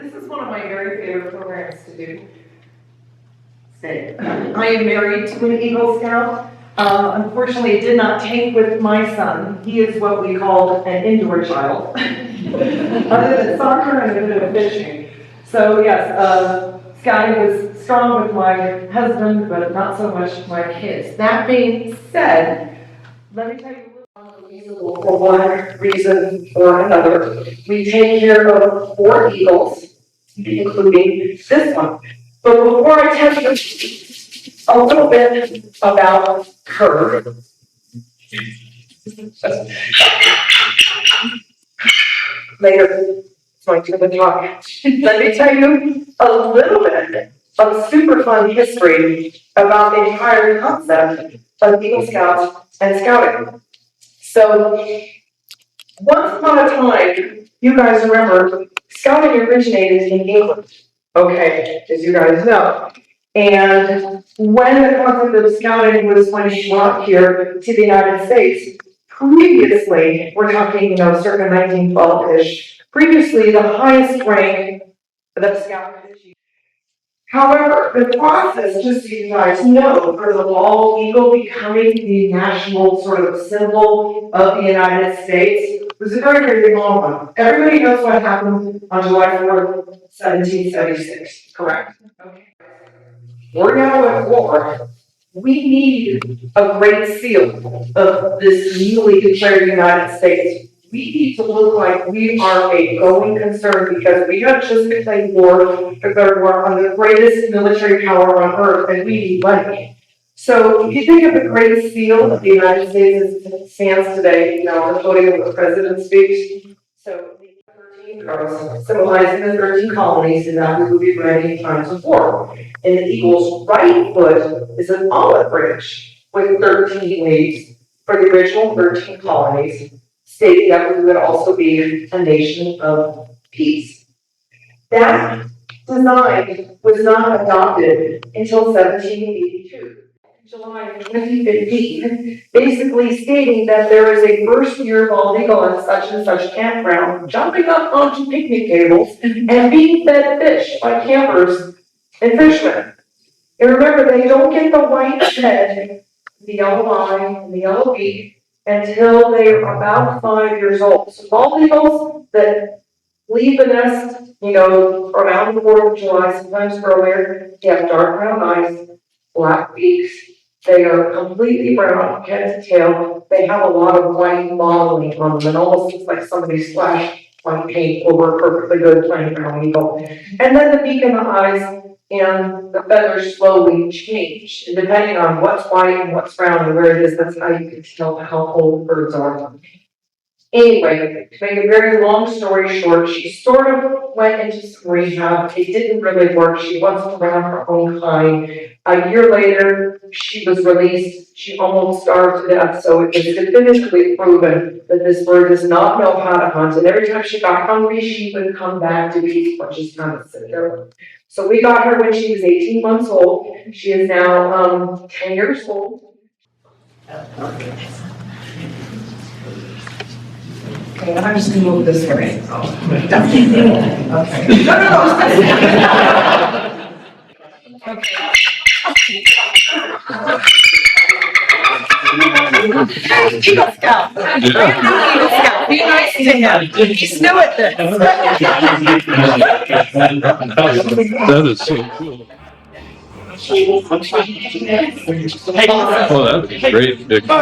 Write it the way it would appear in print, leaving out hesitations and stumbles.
This is one of my very favorite programs to do. I am married to an Eagle Scout. Unfortunately, it did not take with my son. He is what we call an indoor child. Other than soccer and a bit of fishing. So yes, Scotty was strong with my husband, but not so much with my kids. That being said, let me tell you for one reason or another. We take care of 4 eagles, including this one. But before I tell you a little bit about her, later, it's my turn to talk. Let me tell you a little bit of super fun history about the entire concept of Eagle Scouts and Scouting. So, once upon a time, you guys remember, Scouting originated in England, okay, as you guys know. And when the concept of Scouting was brought here to the United States, previously, we're talking, circa 1912-ish, previously the highest rank that Scout had achieved. However, the process, just so you guys know, for the bald eagle becoming the national sort of symbol of the United States was a very, very long one. Everybody knows what happened on July 4th, 1776, correct? Okay. We're now at war. We need a great seal of this newly declared United States. We need to look like we are a going concern because we have just declared war, declared war on the greatest military power on earth, and we need money. So if you think of the great seal of the United States as it stands today, on the podium where the president speaks, so the 13 arrows symbolizing the 13 colonies and that we would be ready in times of war. And the eagle's right foot is an olive branch with 13 leaves for the original 13 colonies, stating that we would also be a nation of peace. That design was not adopted until 1782. July 2015, basically stating that there is a first-year bald eagle in such and such campground jumping up onto picnic tables and being fed fish by campers and fishermen. And remember, they don't get the white head, the yellow eye, and the yellow beak until they are about 5 years old. So bald eagles that leave the nest, around the 4th of July, sometimes earlier, they have dark brown eyes, black beaks. They are completely brown, head to tail. They have a lot of white modeling on them. It almost looks like somebody splashed white paint over a perfectly good plain brown eagle. And then the beak and the eyes and the feathers slowly change. And depending on what's white and what's brown and where it is, that's how you can tell how old birds are. Anyway, to make a very long story short, she sort of went into some rehab. It didn't really work. She wasn't around her own kind. A year later, she was released. She almost starved to death, so it was definitively proven that this bird does not know how to hunt. And every time she got hungry, she would come back to eat, but she's kind of sit there. So we got her when she was 18 months old. She is now 10 years old. Okay, I'm just gonna move this way. Definitely. Okay. No. Okay. Eagle Scout. Eagle Scout. Be nice to him. He's new at this. That is so cool. Oh, that's great. Oh.